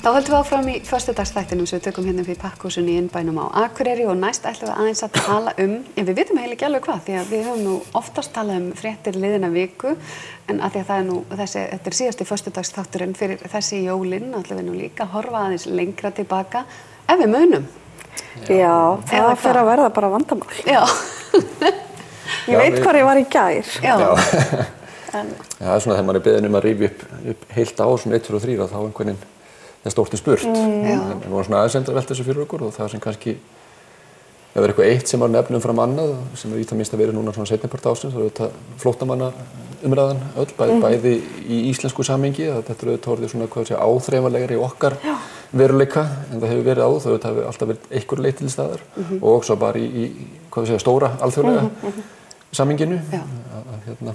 Þá höldum við áfram í föstudagsþættinum sem við tökum hérna fyrir pakkhúsinu í innbænum á Akureyri og næst ætlum við aðeins að tala við vitum eiginlega ekki alveg hvað því að við höfum nú oftast talað fréttir liðina viku en að því að það nú þetta síðasti föstudagsþátturinn fyrir þessi jólin ætlum við nú líka að horfa aðeins lengra tilbaka ef við munum. Já, það fer að verða bara vandamál. Já. Ég veit hvað ég var í gær. Já. Það er svona þegar maður beðinn að rifja upp heilt ár, svona 1, 2 og 3 þá einhvern veginn það stórt spurt. En voru svona aðeins að velta þessu fyrir okkur og það sem kannski ef það eitthvað eitt sem var nefnum fram annað sem í það minnst að vera núna svona seinni part ársins þá þetta flóttamanna umræðan öll bæði í íslensku samhengi að þetta auðvitað orðið svona hvað sé áþreifanlegri í okkar veruleika en það hefur verið áður þau hafi alltaf verið einhver leið til staðar og svo bara í hvað við segja stóra alþjóðlega samhenginu að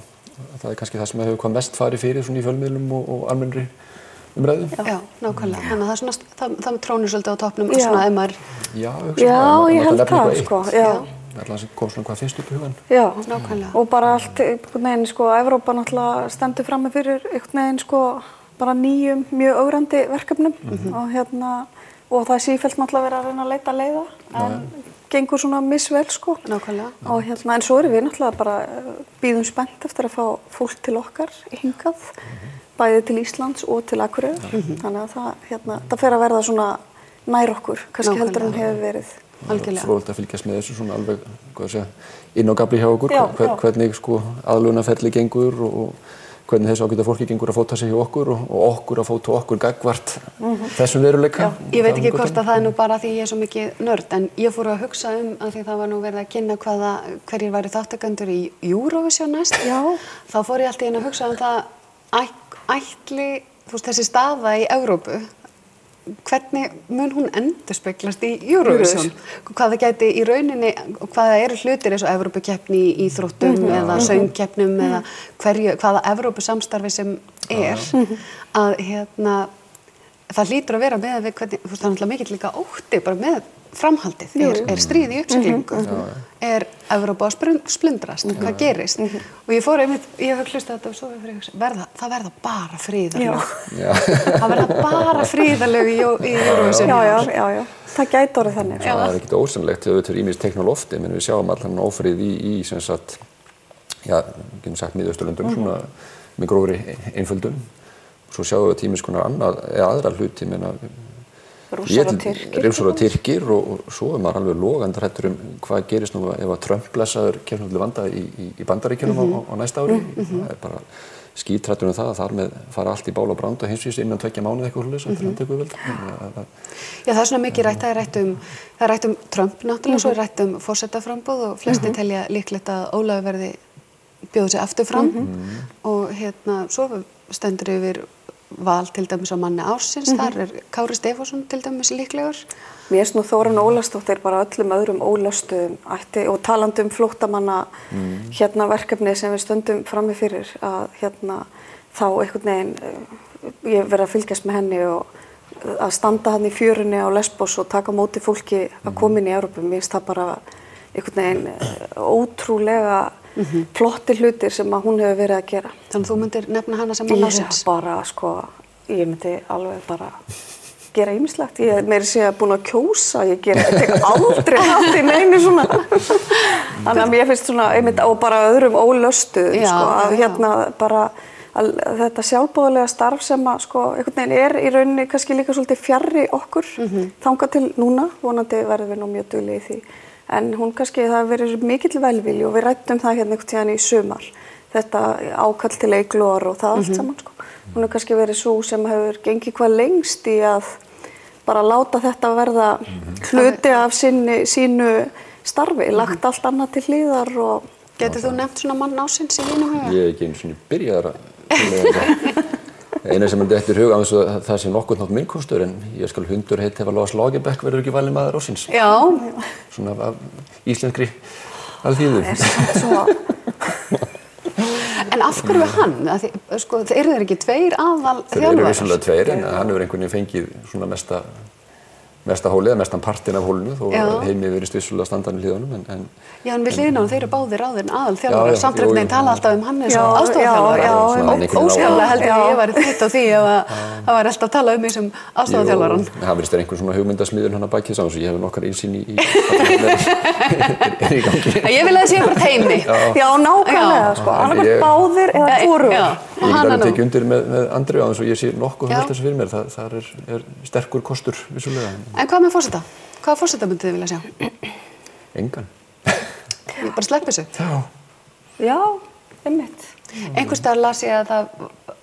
það kannski það sem hefur hvað mest farið fyrir svona í fjölmiðlum og almennri umræðu. Já, nákvæmlega. Þannig að það trónir svolítið á toppnum og svona ef maður... Já, ég held það, sko. Það kom svona hvað fyrst upp í hugan. Já, nákvæmlega. Og bara allt, einhvern veginn, sko, Evrópa náttúrulega stendur frammi fyrir einhvern veginn, sko, bara nýjum, mjög ögrandi verkefnum og það er sífellt náttúrulega verið að reyna að leita leiða en gengur svona misvel, sko. Nákvæmlega. Og en svo erum við náttúrulega bara bíðum spennt eftir að fá fólk til okkar hingað. Bæði til Íslands og til Akureyrar. Þannig að það fer að verða svona nær okkur, kannski heldur en hefur verið. Algjörlega. Fróðlegt að fylgjast með þessu svona alveg, hvað segja, inn á gafli hjá okkur, hvernig sko aðlögunarferli gengur og hvernig þessu ágæta fólki gengur að fóta sig hjá okkur og okkur að fóta okkur gagnvart þessum veruleika. Ég veit ekki hvort að það er nú bara því ég er svo mikið nörd, en ég fór að hugsa að því það var nú verið að kynna hverjir væru þátttakendur í Eurovision næst. Já. Þá fór ég allt í einu að hugsa það ætli, þessi staða í Evrópu, hvernig mun hún endurspeglast í Eurovision? Hvað það gæti í rauninni, hvaða eru hlutir eins og Evrópukeppni í íþróttum eða söngkeppnum eða hvaða Evrópusamstarfi sem að það hlýtur að vera með við hvernig, það er náttúrulega mikill líka ótti bara með framhaldið, stríð í uppsiglingu, Evrópa að splundrast, hvað gerist? Og ég hef hlustað þetta og svo það verða bara friðarlög. Það verða bara friðarlög í Eurovision. Já, það gæti orðið þannig. Það er ekkert ósannlegt þegar þetta ýmist teikn á lofti, menn við sjáum allan ófrið í sem sagt, getum sagt Miðausturlöndum, svona með grófri einföldum. Svo sjáum við ýmis konar aðra hluti, Rússar og Tyrkir. Rússar og Tyrkir og svo er maður alveg logandi hræddur hvað gerist nú ef að Trump blessaður kemur til vanda í Bandaríkjunum á næsta ári. Það er bara skítrættur það að þar með fara allt í bál og brand og heimsvísu innan 2 mánuði eitthvað svoleiðis eftir hann tekur völd. Já, það er svona mikið rætt, það er rætt Trump náttúrulega, svo er rætt forsetaframboð og flesti telja líklegt að Ólafur verði bjóða sig aftur fram og svo stendur yfir val til dæmis á manni ársins, þar er Kári Stefánsson til dæmis líklegur. Mér finnst nú Þórunn Ólafsdóttir bara öllum öðrum ólöstuðum ætti og talandi flóttamanna verkefni sem við stöndum frammi fyrir að þá einhvern veginn ég verið að fylgjast með henni og að standa hann í fjörunni á Lesbos og taka á móti fólki að koma inn í Evrópu. Mér finnst það bara einhvern veginn ótrúlega flotti hlutir sem að hún hefur verið að gera. Þannig að þú myndir nefna hana sem mann ársins? Já, bara sko, ég myndi alveg bara gera ýmislegt. Ég er meira að segja búin að kjósa, ég tek aldrei þátt í neinu svona. Þannig að mér finnst svona, einmitt á bara öðrum ólöstuðum, sko, að bara þetta sjálfboðalega starf sem að sko, einhvern veginn er í rauninni kannski líka svolítið fjarri okkur, þangað til núna, vonandi verðum við nú mjög dugleg í því. En hún kannski, það hefur verið mikill velvilji og við ræddum það hérna einhvern tíðan í sumar. Þetta ákall til Eyglóar og það allt saman, sko. Hún hefur kannski verið sú sem hefur gengið hvað lengst í að bara láta þetta verða hluti af sínu starfi, lagt allt annað til hliðar og... Getur þú nefnt svona mann ársins í þínu huga? Ég er ekki einu sinni byrjaðar að eina sem myndi eftir huga það sé nokkuð nátt minn kostur en ég skal hundur heiti ef að Lóas Lagerbäck verður ekki valinn maður ársins. Já. Svona af íslenskri alþýðu. En af hverju hann? Sko, eru þeir ekki 2 aðal þjálfarar? Þeir eru vissulega 2 en hann hefur einhvern veginn fengið svona mesta mesta hólið, mestan partinn af hólinu, þó Heimi verið vissulega standandi hliðunum, en Já, en við hliðina á þeir eru báðir ráðin aðalþjálfarar, samt reyndin tala alltaf hann eins og aðstoðarþjálfari. Óskaplega held ég væri þitt á því ef það væri alltaf að tala mig sem aðstoðarþjálfaran. Það verðist einhver svona hugmyndasmiðun hann að bakið saman, svo ég hef nokkar innsýn í gangi. Ég vil að það sé bara Heimi. Já, nákvæmlega, sko, annarkvæmt báðir eða hvorugur. Ég get alveg tekið undir með Andreu á þess að ég sé nokkuð þessu fyrir mér, það er sterkur kostur vissulega. En hvað með forseta? Hvaða forseta myndið þið vilja sjá? Engan. Ég bara sleppi þessu? Já, einmitt. Einhvers staðar las ég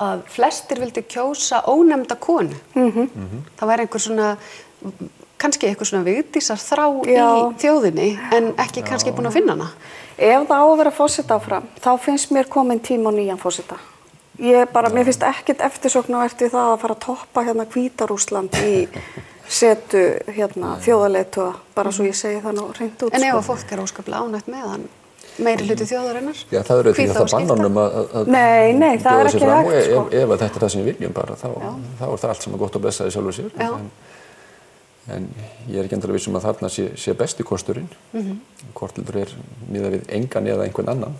að flestir vildu kjósa ónefnda konu. Það væri einhver svona, kannski einhver svona Vigdísar þrá í þjóðinni, en ekki kannski búin að finna hana. Ef það á að vera forseta áfram, þá finnst mér komin tíma á nýjan forseta. Mér finnst ekkert eftirsóknarvert við það að fara að toppa hérna Hvíta-Rússland í setu þjóðarleiðtoga, bara svo ég segi það nú hreint út. En ef að fólk óskaplega ánægt með hann, meiri hluti þjóðarinnar? Já, það eru því að það bannar honum að Nei, það er ekki hægt, sko. Ef þetta er það sem við viljum bara, þá er það allt sem er gott og blessaði sjálfur sér. En ég er ekki endilega viss að þarna sé besti kosturinn. Hvort heldur miðað við engan eða einhvern annan.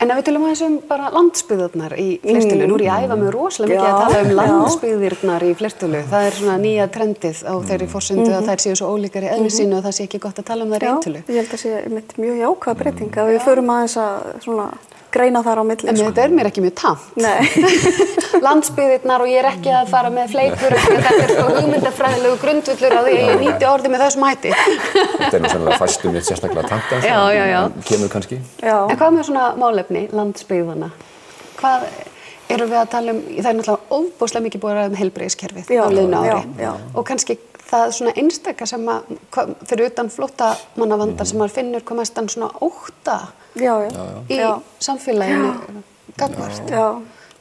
En ef við tölum aðeins bara landsbyggðirnar í fleirtölu, nú er ég að æfa mig rosalega mikið að tala landsbyggðirnar í fleirtölu. Það er svona nýja trendið á þeirri forsendu að þær séu svo ólíkar í eðli sínu og það sé ekki gott að tala þær í eintölu. Já, ég held að sé mjög jákvæð breyting að við förum aðeins að svona greina þar á milli. En þetta er mér ekki mjög tamt. Nei. Landsbyggðirnar og ég er ekki að fara með fleipur og þetta er sko hugmyndafræðilegu grundvöllur á því að ég nýti orðið með þessum hætti. Þetta er nú sannlega fæstum eitt sérstaklega tamt kemur kannski. En hvað með svona málefni landsbyggðana? Hvað erum við að tala um? Það er náttúrulega ofboðslega mikið búið að ræða um heilbrigðiskerfið á liðnu ári. Og kannski það svona einstaka sem að fyrir utan flóttamannavandar sem maður finnur hvað mestan svona ótta í samfélaginu gagnvart.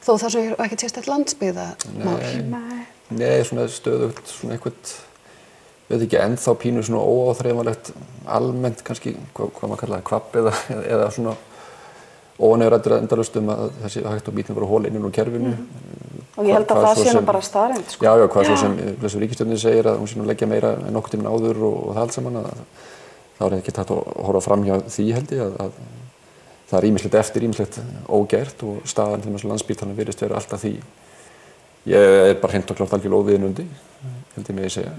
Þó það sem er ekkert sérstætt landsbyggðamál. Nei, svona stöðugt, svona eitthvað, veit ekki, ennþá pínu svona óáþreifanlegt almennt kannski, hvað maður kallaði kvabb eða svona óanægjuræddur endalaust að þessi hægt og bítinu bara hóla innan úr kerfinu. Og ég held að það sé nú bara staðreynd, sko. Já, hvað svo sem ríkisstjórnin segir að hún sé nú leggja meira en nokkuð tíminn áður og það allt saman, þá er ekki hægt að horfa fram hjá því held ég að það er ýmislegt eftir, ýmislegt ógert og staðan til Landspítalanum virðist vera alltaf því. Ég er bara hreint og klárt algjörlega óviðunandi, held ég mig að segja.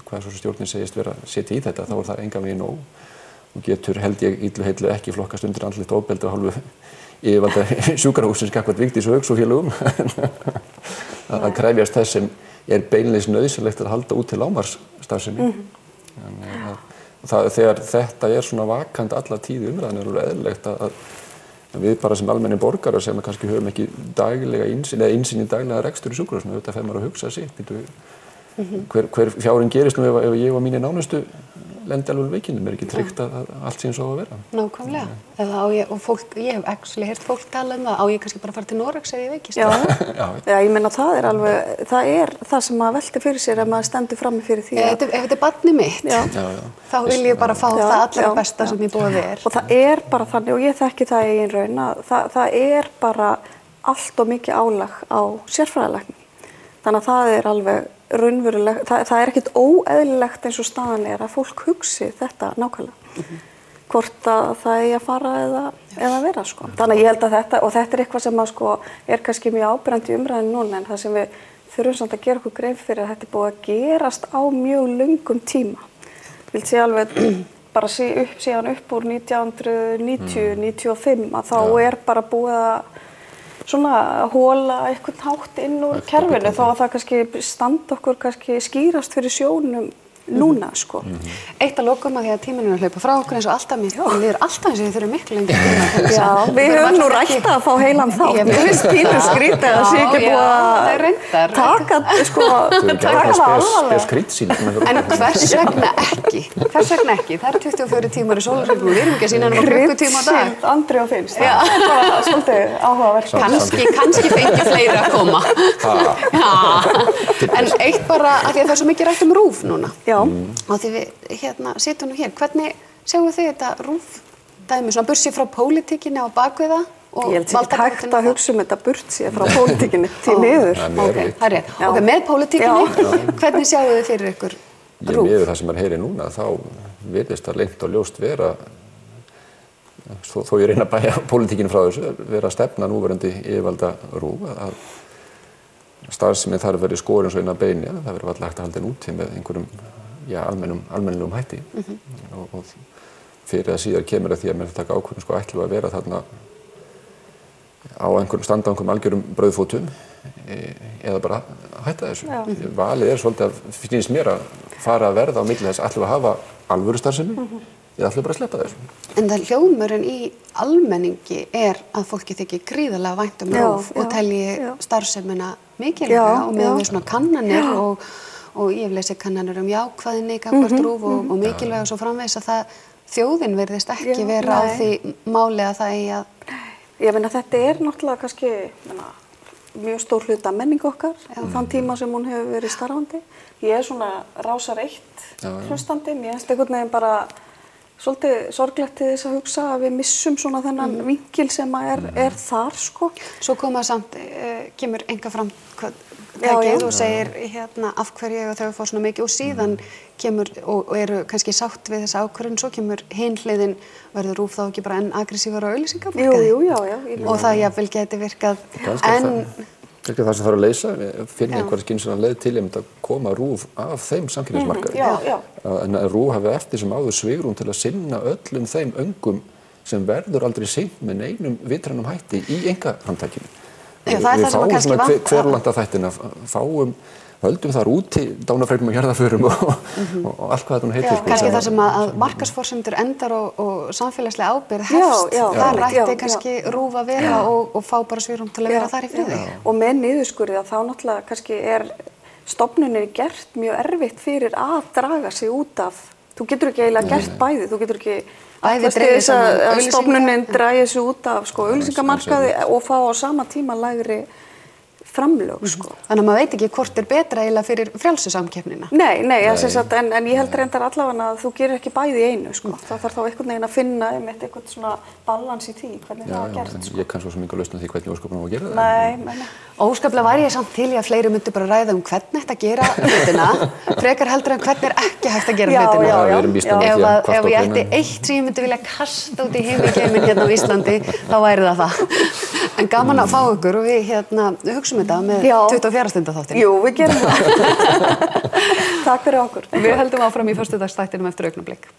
Hvað svo stjórnin segist vera að setja í þetta, þá er það engan veginn nóg. Og getur held ég illu heillu ekki flokkast undir andlegt ofbeldi af hálfu yfirvalda sjúkrahússins gagnvart Vigdísi Hauks og félögum. Að krefjast þess sem er beinlínis nauðsynlegt að halda út til lágmarksstarfsemi. Þegar þetta er svona vakandi alla tíð í umræðunni er alveg eðlilegt að við bara sem almennir borgarar sem kannski höfum ekki daglega innsýn eða innsýn í daglega rekstur í sjúkrahúsinu, þetta fer maður að hugsa sig. Hver fjárinn gerist nú ef ég og mínir nánustu lendi alveg veikindum, er ekki tryggt að allt sé eins og á að vera. Nákvæmlega. Ég hef actually heyrt fólk tala um það, á ég kannski bara að fara til Noregs ef ég veikist. Já, ég meina það er alveg, það er það sem maður veltir fyrir sér ef maður stendur frammi fyrir því. Ef þetta er barnið mitt, þá vil ég bara fá það allra besta sem ég búið er. Og það er bara þannig, og ég þekki það í eigin raun, að það er bara allt og mikið álag á sérfræðilæknum. Þannig að það er alveg raunverulegt, það er ekkert óeðlilegt eins og staðan er að fólk hugsi þetta nákvæmlega. Hvort að það eigi að fara eða vera, sko. Þannig að ég held að þetta er eitthvað sem að, sko, er kannski mjög áberandi í umræðinu núna, en það sem við þurfum samt að gera okkur grein fyrir að þetta er búið að gerast á mjög löngum tíma. Ég vil segja alveg bara síðan upp úr 1990-95 að þá er bara búið að svona hóla einhvern hátt inn úr kerfinu þó að það kannski standa okkur kannski skýrast fyrir sjónum núna, sko. Eitt að lokum að því að tíminn er að hlaupa frá okkur eins og alltaf mér líður alltaf eins og þið þurfum miklu lengi tíma. Já, við höfum nú rætt að fá heilan þátt. Mér finnst pínu skrítið að sé ekki búið að taka, sko, taka það alvarlega. En hvers vegna ekki? Hvers vegna ekki? Það eru 24 tímar í sólarhringnum og við erum ekki að sýna hann á klukkutíma á dag. Andri og finnst. Það er bara svolítið áhugavert. Kannski fengi fleiri að koma. En eitt bara að því að það er svo mikið rætt um RÚV núna. Og því við sitjum nú hér, hvernig sjáum við þetta RÚV-dæmi, svona bursið frá pólitíkinni á bakviða? Ég held ekki hægt að hugsa þetta bursið frá pólitíkinni til miður. Það er rétt. Ok, með pólitíkinni, hvernig sjáum við fyrir ykkur RÚV. Miðað það sem maður heyrir núna, þá virðist það leynt og ljóst vera, þó ég reyna að bæja pólitíkinu frá þessu, vera að stefna núverandi yfirvalda RÚV að starfsemin þarf verið skorin svo inn að beini, það verður alltaf hægt að halda henni úti með einhverjum almennilegum hætti og fyrir að síðar kemur að því að mér taka ákvörðun sko ætlum að vera þarna á standa á einhverjum algjörum brauðfótum eða bara hætta þessu. Valið svolítið að finnst mér að fara að verða á milli þess ætlum að hafa alvöru starfsemi eða ætlum bara að sleppa þessu. En það hljómurinn í almenningi að fólki þykir gríðarlega vænt RÚV og telji starfsemina mikilvæga og með svona kannanir og ég hef lesið kannanir jákvæðni gagnvart RÚV og mikilvæga og svo framvegis að þjóðin virðist ekki vera á því máli að það eigi að... Ég meina þetta náttúrulega kannski mjög stór hluta menningu okkar þann tíma sem hún hefur verið starfandi. Ég svona Rásar 1 hlustandi, mér finnst einhvern veginn bara svolítið sorglegt til þess að hugsa að við missum svona þennan vinkil sem er þar sko. Svo kemur enga fram og segir af hverju og þau fá svona mikið og síðan kemur og eru kannski sátt við þessa ákvörðun, svo kemur hin hliðin verður RÚV þá ekki bara enn aggressífara á auglýsingamarkaði? Jú. Og það jafnvel geti virkað enn... Kannski það sem þarf að leysa, finna einhverja skynsamlega leið til að koma RÚV af þeim samkeppnismarkaði. En að RÚV hafi eftir sem áður svigrúm til að sinna öllum þeim öngum sem verður aldrei sinnt með neinum vitrænum hætti í einkahandtakinu. Það það sem að kannski vantar. Við hverlanda þættina höldum þar úti dánafregnum og jarðarförum og allt hvað þetta heitir. Kannski það sem að markaðsforsendur endar og samfélagslega ábyrgð hefst. Það rætti kannski RÚV að vera og fá bara svigrúm til að vera þar í friði. Og með niðurskurði þá náttúrulega kannski stofnuninni gert mjög erfitt fyrir að draga sig út af. Þú getur ekki eiginlega gert bæði. Þú getur ekki að stofnunin dragi sig út af auglýsingamarkaði og fá á sama tíma lægri framlög sko. Þannig að maður veit ekki hvort betra eiginlega fyrir frjálsu samkeppnina. Nei, en ég held reyndar allavega að þú gerir ekki bæði í einu sko. Það þarf þá einhvern veginn að finna eitthvað svona balans í því hvernig það er gert sko. Ég kann svo sem enga lausn á því hvernig óskaplega má gera það. Nei. Óskaplega væri ég samt til í að fleiri myndu bara ræða hvernig hægt að gera hlutina, frekar heldur en hvernig ekki hægt að gera hlutina. Ef ég ætti eitt sem ég myndi vilja kasta út í heimilgeiminn hérna á Íslandi, þá væri það. En gaman að fá ykkur og við hugsum þetta með 24. stunda þáttinn. Jú, við gerum það. Takk fyrir okkur. Við höldum áfram í föstudagsþættinum eftir augnablik.